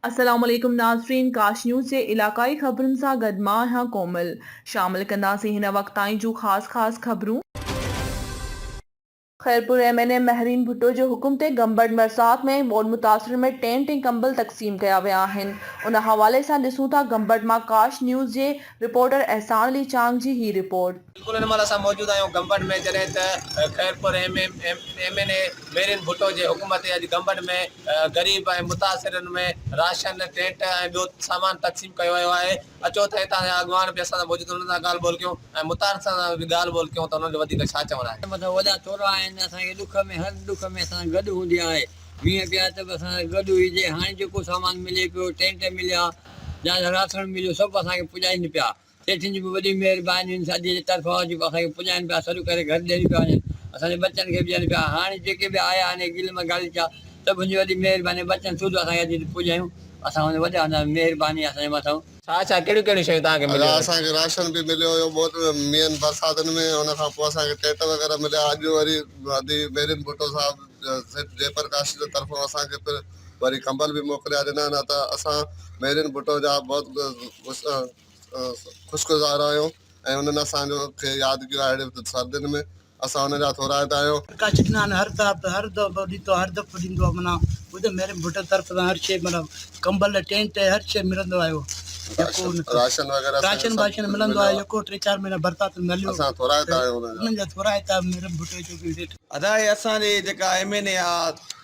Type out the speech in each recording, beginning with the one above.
अस्सलाम वालेकुम नाज़रीन, काश न्यूज़ जे इलाकाई ख़बरुनि सां गॾु मां आहियां कोमल। शामिल कंदासीं हिन वक़्त ताईं जूं ख़ास ख़बरूं। खैरपुर एमएनए महरीन भुट्टो जो हुकुम ते गंबड़ बरसात में बोड मुतासिर में टेंट ऐं कंबल तक़सीम कया विया आहिनि। उन हवाले सां ॾिसूं था गंबड़ मां काश न्यूज़ जे रिपोर्टर एहसान अली चांग जी ही रिपोर्ट। बिल्कुल हिन महिल असां मौजूदु आहियूं गंबड़ में, जॾहिं त खैरपुर एमएनए महरीन भुट्टो जे हुकुम ते अॼु गंबड़ में ग़रीब ऐं मुतासिरनि में राशन, टेंट ऐं ॿियो सामान तक़सीम कयो वियो आहे। अचो त हितां जा अॻवान बि असां सां मौजूदु आहिनि, उन्हनि सां ॻाल्हि ॿोल कयूं ऐं मुतासिर सां बि ॻाल्हि ॿोल कयूं त उन्हनि जो वधीक छा चवणु आहे। मतिलबु वॾा थोरा आहिनि, असांखे ॾुख में हर ॾुख में असां गॾु हूंदी आहे। वीह पिया त बि असां गॾु हुजे। हाणे जेको सामान मिले पियो, टेंट मिलिया या राशन मिलियो, सभु असांखे पुॼाइनि पिया। सेठियुनि जी बि वॾी महिरबानी अॼु जे तरफ़ां जेको असांखे पुॼाइनि पिया, सॾु करे घर ॾियनि पिया वञनि, असांजे बचनि खे बि ॾियनि पिया। हाणे जेके बि आया आहिनि गिलम गालीचा, सभिनि जी वॾी महिरबानी, बचनि सूद असांखे अॼु पुॼायूं। असां हुन वॾा महिरबानी असांजे मथां। छा छा कहिड़ियूं कहिड़ियूं शयूं तव्हांखे मिलियूं? असांखे राशन बि मिलियो हुयो बहुत मींहं बरसातुनि में, हुन खां पोइ असांखे टेंट वग़ैरह मिलिया। अॼु वरी महरीन भुट्टो साहिबु जयप्रकाश जे तरफ़ां असांखे फिर वरी कंबल बि मोकिलिया ॾिना आहिनि। त असां महरीन भुट्टो जा बहुत ख़ुशगुज़ार आहियूं ऐं उन्हनि असांजो खे यादि कयो आहे। अहिड़े सर्दियुनि में असां हुन जा थोरा हित आहियूं। का चिकना हर तरफ़ हर दफ़ो ॾींदो, हर दफ़ो ॾींदो आहे। माना ॿुधो महरीन भुट्टो तरफ़ सां हर शइ, मतिलबु कंबल, टेंट, हर शइ मिलंदो आहे। राशन वग़ैरह राशन वाशन मिलंदो आहे। जेको 3-4 महीना बरसाति में हलियो, असां थोरा हित आहियूं उन्हनि जा थोरा हित महरीन भुट्टो जो बि रेट अदा आहे। असांजे जेका एमएनए आहे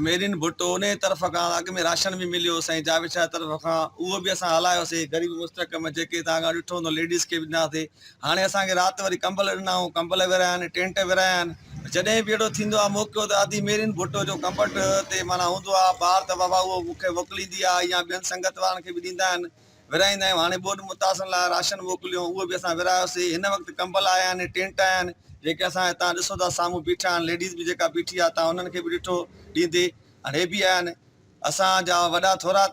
महरीन भुट्टो, उन तरफ़ खां अॻु में राशन बि मिलियो। साईं जावेद शाह तरफ़ खां उहो बि असां हलायोसीं। ग़रीब मुस्तहकम जेके तव्हां ॾिठो हूंदो, लेडीज़ खे बि ॾिनासीं। हाणे असांखे राति वरी कंबल ॾिनाऊं, कंबल विरिहाया आहिनि, टेंट विरिहाया आहिनि। जॾहिं बि अहिड़ो थींदो आहे मौक़ो, त आदि महरीन भुट्टो जो कंबट ते माना हूंदो आहे ॿार, त बाबा उहो मूंखे मोकिलींदी आहे या ॿियनि संगत वारनि खे बि ॾींदा आहिनि, विराईंदा आहियूं। हाणे ॿोॾि मुतासिर लाइ राशन मोकिलियो, उहो बि असां विरायोसीं। हिन वक़्तु कंबल आया आहिनि, टेंट आया आहिनि, जेके असां हितां ॾिसो था साम्हूं बीठा आहिनि। लेडीज़ बि जेका बीठी आहे, तव्हां उन्हनि खे बि ॾिठो ॾींदे। हाणे हे बि आया आहिनि। असांजा वॾा थोरा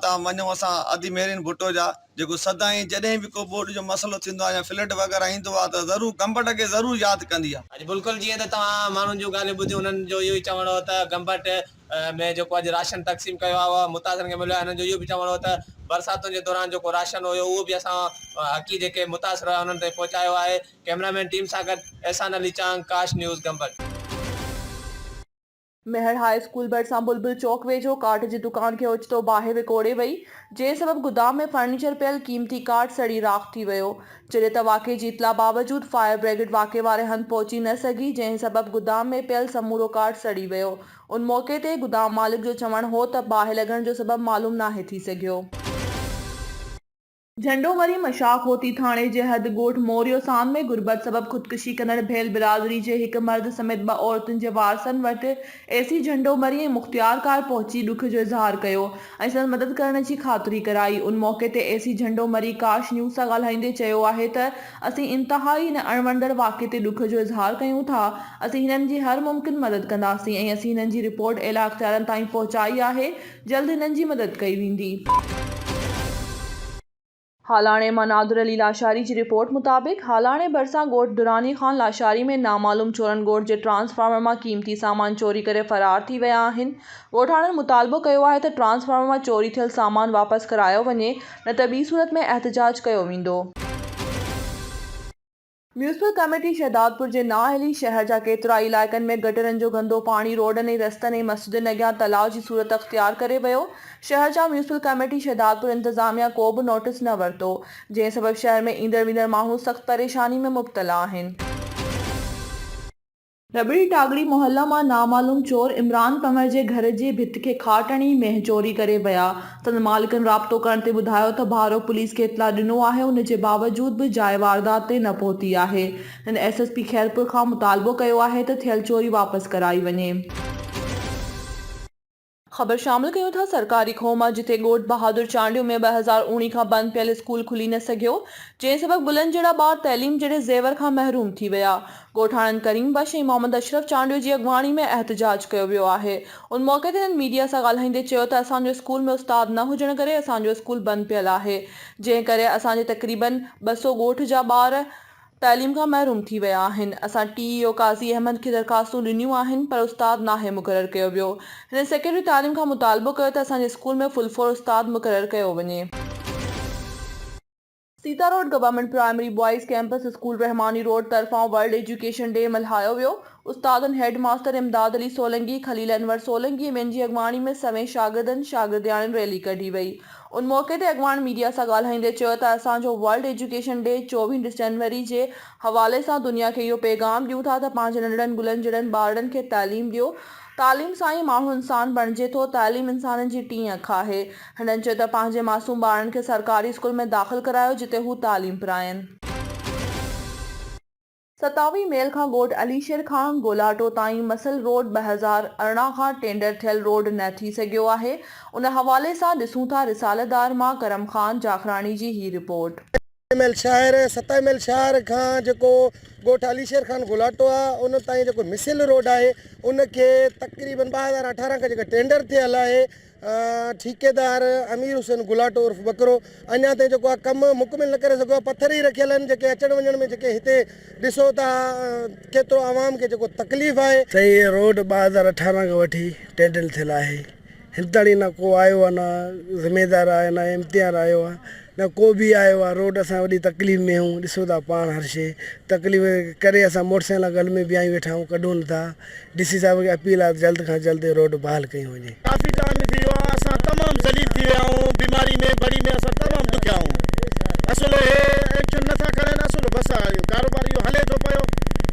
था मञूं असां आदि महरीन भुट्टो जा, जेको सदाईं जॾहिं बि को ॿोॾि जो मसइलो थींदो आहे या फ्लड वग़ैरह ईंदो आहे, त ज़रूरु गंबट खे ज़रूरु यादि कंदी आहे। अॼु बिल्कुलु जीअं त तव्हां माण्हुनि जूं ॻाल्हियूं ॿुधियूं, उन्हनि जो इहो ई चवणो हो त गंबट में जेको अॼु राशन तक़सीम कयो आहे मुतासिरनि खे मिलियो आहे। हिननि जो इहो बि चवणो हो त बरसातुनि जे दौरान जेको राशन हुयो, उहो बि असां हक़ी जेके मुतासिर हुआ उन्हनि ताईं पहुचायो आहे। कैमरामैन टीम सां गॾु एहसान अली चांग, काश न्यूज़, गंबड़। मेहर हाई स्कूल भरिसां बुलबुल चौक वेझो काठ जी दुकान खे ओचितो बाहि विकोड़े वई, जंहिं सबबि गुदाम में फर्नीचर पियल क़ीमती काठ सड़ी राख थी वियो। जॾहिं त वाक़े जी इतला बावजूदि फायर ब्रिगेड वाक़े वारे हंधि पहुची न सघी, जंहिं सबबि गुदाम में पियल समूरो काठ सड़ी वियो। उन मौक़े ते गुदाम मालिक जो चवणु हो त बाहि लॻण जो सबबु मालूम नाहे थी सघियो। झंडोमरी मशाक होती थाणे जे हद ॻोठ मोरियो सान में गुरबत सबब ख़ुदकुशी कंदड़ भेल बिरादरी जे हिक मर्द समेत 2 औरतुनि जे वारसनि वटि एसी झंडोमरी ऐं मुख़्तियार कार पहुची ॾुख जो इज़हार कयो ऐं संदसि मदद करण जी ख़ातिरी कराई। उन मौक़े ते एसी झंडोमरी काश न्यूज़ सां ॻाल्हाईंदे चयो आहे त असीं इंतिहाई हिन अणवणंदड़ वाक़े ते ॾुख जो इज़हार कयूं था। असीं हिननि जी हर मुमकिन मदद कंदासीं ऐं असीं हिननि जी रिपोर्ट एला इख़्तियारनि ताईं पहुचाई आहे। जल्द हिननि जी मदद कई वेंदी। हालाणे मां नादुर अली लाशारी जी रिपोर्ट मुताबिक़ हालाणे भरिसां ॻोठ दुरानी खान लाशारी में नामालूम चोरनि ॻोठ जे ट्रांसफार्मर मां क़ीमती सामान चोरी करे फ़रार थी विया आहिनि। ॻोठाणनि मुतालबो कयो आहे त ट्रांसफार्मर मां चोरी थियल सामान वापसि करायो वञे, न त ॿी सूरत में एहतजाज कयो वेंदो। म्यूनिसिपल कमेटी शहदादपुर जे नाअहली शहर जा केतिरा इलाइक़नि में गटरनि जो गंदो पाणी रोडनि ऐं रस्तनि ऐं मस्जिदनि अॻियां तलाउ जी सूरत अख़्तियार करे वियो। शहर जा म्यूनिसिपल कमेटी शहदादपुर इंतज़ामिया को बि नोटिस न वरितो, जंहिं सबबि शहर में ईंदड़ वेंदड़ माण्हू सख़्त परेशानी में मुब्तला आहिनि। रबड़ी टागड़ी मोहल्ला मां नामालूम चोर इमरान कंवर जे घर जे भित खे खाट हणी मेंह चोरी करे विया। संदसि मालिकनि राब्तो करण ते ॿुधायो त भारो पुलिस खे इतला ॾिनो आहे, उन जे बावजूद बि जाइ वारदात ते न पहुती आहे। हिन एसएसपी खैरपुर खां मुतालबो कयो आहे त थियल चोरी वापसि कराई वञे। ख़बर शामिल कयूं था सरकारी ख़ौमा, जिथे ॻोठ बहादुर चांडियो में 2019 खां बंदि पियल स्कूल खुली न सघियो, जंहिं सबबि गुलनि जहिड़ा ॿार तइलीम जहिड़े ज़ेवर खां महरूम थी विया। ॻोठाणनि करीम बश ऐं मोहम्मद अशरफ चांडियो जी अॻवाणी में एहतजाज कयो वियो आहे। उन मौक़े ते मीडिया सां ॻाल्हाईंदे चयो त असांजो स्कूल में उस्ताद न हुजण करे असांजो स्कूल बंदि पियल आहे, जंहिं करे असांजे तक़रीबन 200 ॻोठ जा ॿार तालीम खां महरूम थी विया आहिनि। असां TEO काज़ी अहमद खे दरख़्वास्तूं ॾिनियूं आहिनि पर उस्ताद नाहे मुक़ररु कयो वियो। हिन सेक्रेटरी तालीम खां मुतालबो कयो त असांजे स्कूल में फुल फोर उस्ताद मुक़ररु कयो वञे। Sita road government primary boys campus school Rahmani road तरफ़ां वर्ल्ड एजुकेशन डे मल्हायो वियो। उस्तादनि हेड मास्टर इमदाद अली सोलंकी, खलील अनवर सोलंकी वेन जी अॻवाणी में सवें शागिर्दियाणियुनि रैली कढी वई। उन मौक़े ते अॻवान मीडिया सां ॻाल्हाईंदे चयो त असांजो वर्ल्ड एजुकेशन डे 24 जनवरी जे हवाले सां दुनिया खे इहो पैगाम ॾियूं था त पंहिंजे नंढड़नि गुलनि जहिड़नि ॿारनि खे तालीम ॾियो। तालीम सां ई माण्हू इंसान बणिजे थो। तालीम इंसाननि जी टीं अखि आहे। हिननि चयो त पंहिंजे मासूम ॿारनि खे सरकारी स्कूल में दाख़िल करायो जिते हू तालीम पिराइनि। 27 मेल खां ॻोठ अलीशेर खां गोलाटो ताईं मसल रोड 2018 खां टेंडर थियल रोड न थी सघियो आहे। उन हवाले सां ॾिसूं था रिसालतदार मां करम ख़ान जाखराणी जी ही रिपोर्ट। 27 मेल शहर खां जेको ॻोठ अलीशेर खान गोलाटो आहे उन ताईं जेको मिसल रोड आहे उनखे तक़रीबन 2018 खां जेका टेंडर थियल आहे ठेकेदार अमीर हुसैन गुलाटो उर्फ बकरो अञा ताईं जेको आहे कमु मुकमिल न करे सघियो आहे। पथर ई रखियल आहिनि जेके अचण वञण में जेके हिते ॾिसो था केतिरो आवाम खे जेको तकलीफ़ आहे। त हीअ रोड 2018 खां वठी टेंडर थियल आहे। हिन ताईं न को आयो आहे, न ज़िमेदार आहे, न इम्तिहान आयो आहे, न को बि आयो आहे। रोड असां वॾी तकलीफ़ में आहियूं। ॾिसो था पाण हर शइ तकलीफ़ करे असां मोटरसाइकिल गल में बीहाई वेठा आहियूं, कढूं नथा। DC साहिब खे अपील आहे जल्द खां जल्द रोड बहाल कई वञे। काफ़ी टाइम थी वियो आहे, असां तमामु ज़लील थी विया आहियूं। बीमारी में बड़ी में असां तमामु ॾुखिया आहियूं। असुलु हे एक्शन नथा करनि। असुलु बसि कारोबार इहो हले थो पियो।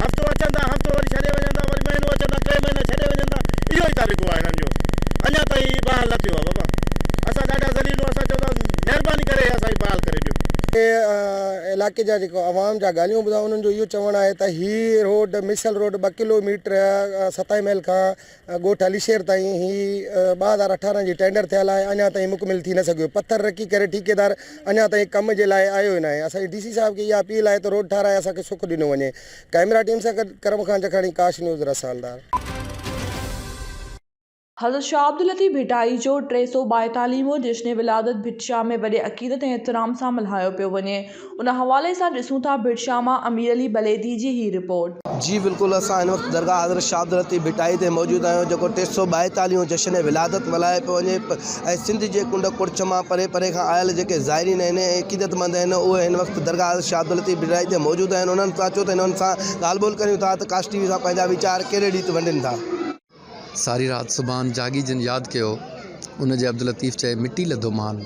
हफ़्तो अचनि था, हफ़्तो वरी छॾे वञनि था, वरी महीनो अचनि था, 3 महीना छॾे वञनि था। इहो ई तरीक़ो आहे हिननि जो। अञा ताईं बहाल न थियो आहे बाबा। असां ॾाढा ज़लील आहियूं। असां चऊं था महिरबानी करे असांजी बहाल करे ॾियो। इलाइक़े जा जेको आवाम जा ॻाल्हियूं ॿुधा उन्हनि जो इहो चवणु आहे त हीअ रोड मिसल रोड 2 किलोमीटर 27 मेल खां ॻोठ अलीशेर ताईं ही 2018 जी टेंडर थियल आहे। अञा ताईं मुकमिल थी न सघियो। पथर रखी करे ठेकेदार अञा ताईं कम जे लाइ आयो ई न आहे। असांजी DC साहिब खे इहा अपील आहे त रोड ठाराए असांखे सुख ॾिनो वञे। कैमरा टीम सां गॾु करम खान जखाणी, काश न्यूज़ रसालदार। हज़रत शाह अब्दुल लतीफ़ भिटाई जो 342वां जश्न विलादत भिटशाह में वॾे अक़ीदत ऐं एहतराम सां मल्हायो पियो वञे। उन हवाले सां ॾिसूं था भिटशाह मां अमीर अली बलेदी जी ही रिपोर्ट। जी बिल्कुलु, असां हिन वक़्तु दरगाह हज़रत शाह अब्दुल लतीफ़ भिटाई ते मौजूदु आहियूं जेको 342वां जश्न विलादत मल्हायो पियो वञे। ऐं सिंध जे कुंड कुर्च मां परे परे खां आयल जेके ज़ाइरीन आहिनि ऐं अक़ीदतमंद आहिनि उहे हिन वक़्तु दरगाह हज़रत शाह अब्दुल लतीफ़ भिटाई ते मौजूदु आहिनि। उन्हनि सां चयो त हिननि सां ॻाल्हि ॿोल करियूं था त काश TV सां पंहिंजा वीचार कहिड़े रीति वंडनि था। सारी रात सुभान जागी जिन याद कयो उन जे अब्दुल लतीफ़ चए मिटी लधो मान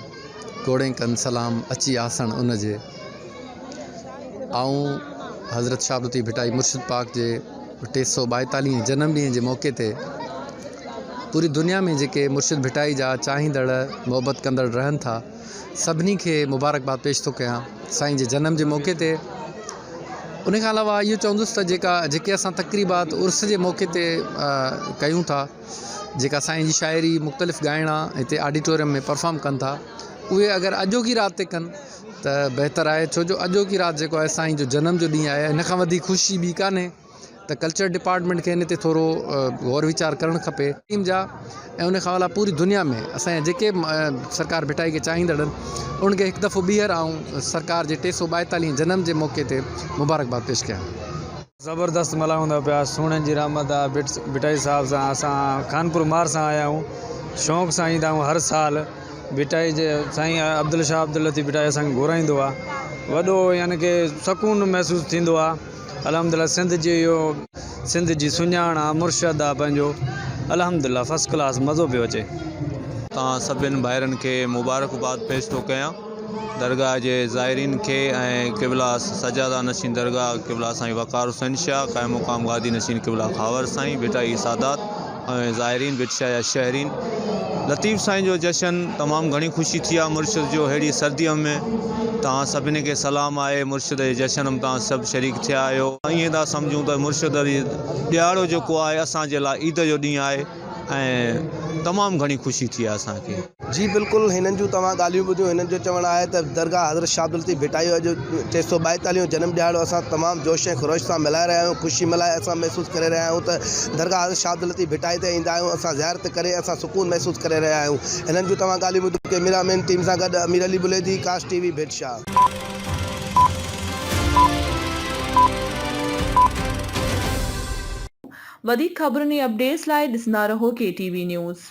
घोड़े कन सलाम अची आसण उन जे। आऊं हज़रत शाह अब्दुल लतीफ़ भिटाई मुर्शिद पाक जे 342 जन्मॾींहं जे मौक़े ते पूरी दुनिया में जेके मुर्शिद भिटाई जा चाहींदड़ मोहबत कंदड़ रहनि था सभिनी खे मुबारकबाद पेश थो कयां साईं जे जनम जे मौक़े ते। उन खां अलावा इहो चवंदुसि त जेके असां तक़रीबात उर्स जे मौक़े ते कयूं था, जेका साईं जी शाइरी मुख़्तलिफ़ ॻाइणा हिते ऑडिटोरियम में परफॉर्म कनि था, उहे अगरि अॼोकी राति ते कनि त बहितरु आहे। छो जो अॼोकी राति जेको आहे साईं जो जनम जो ॾींहुं आहे। हिन खां वधीक ख़ुशी ॿी कान्हे। त कल्चर डिपार्टमेंट खे हिन ते थोरो गौर वीचार करणु खपे टीम जा। ऐं उन खां अलावा पूरी दुनिया में असांजे जेके सरकार भिटाई खे चाहींदड़ आहिनि उनखे हिकु दफ़ो ॿीहर आऊं सरकार जे 342 जनम जे मौक़े ते मुबारकबाद पेश कयां। ज़बरदस्त मल्हायूं था पिया। सुहिणनि जी रहमत आहे भिटाई साहिब सां। असां खानपुर मार सां आया आहियूं, शौक़ु सां ईंदा आहियूं हर साल। भिटाई जे साईं अब्दुल शाह अब्दुल लतीफ़ भिटाई असांखे घुराईंदो आहे। वॾो यानी की सुकून महसूसु थींदो आहे। अल्हम्दुलिल्लाह सिंध जी सुञाण आहे, मुर्शद आहे पंहिंजो। अल्हम्दुलिल्लाह फर्स्ट क्लास मज़ो पियो अचे। तव्हां सभिनि भाइरनि खे मुबारकबाद पेश थो कयां दरगाह जे ज़ाइरीन खे ऐं क़िबला सजादा नशीन दरगाह क़िबला साईं वक़ार हुसैन शाह क़ाइम मुक़ाम गादी नशीन क़िबला खावर साईं भिटाई सादात ऐं ज़ाइरीन भिटशाह या शहरीन। लतीफ़ साईं जो जश्न तमामु घणी ख़ुशी थी आहे मुर्शिद जो अहिड़ी सर्दीअ में। तव्हां सभिनी खे सलाम आहे। मुर्शिद जे जश्न में तव्हां सभु शरीक थिया आहियो। ईअं था सम्झूं त मुर्शिद ॾियारो जेको आहे असांजे लाइ ईद जो ॾींहुं आहे ऐं तमामु घणी ख़ुशी थी आहे असांखे। जी बिल्कुलु, हिननि जूं तव्हां ॻाल्हियूं ॿुधियूं। हिननि जो चवणु आहे त दरगाह हज़रत शाह अब्दुल लतीफ़ भिटाई जो 342 जनम ॾियारो असां तमामु जोश ऐं ख़ुरोश सां मल्हाए रहिया आहियूं। ख़ुशी मल्हाए असां महसूसु करे रहिया आहियूं त दरगाह हज़रत शाह अब्दुल लतीफ़ भिटाई ते ईंदा आहियूं, असां ज़ियारत करे असां सुकून महसूसु करे रहिया आहियूं। हिननि जूं तव्हां ॻाल्हियूं ॿुधियूं। कैमरामैन टीम सां गॾु अमीर अली बुलेदी, काश TV भिटशाह। वधीक ख़बरुनि ऐं अपडेट्स लाइ ॾिसंदा रहो KTV न्यूज़।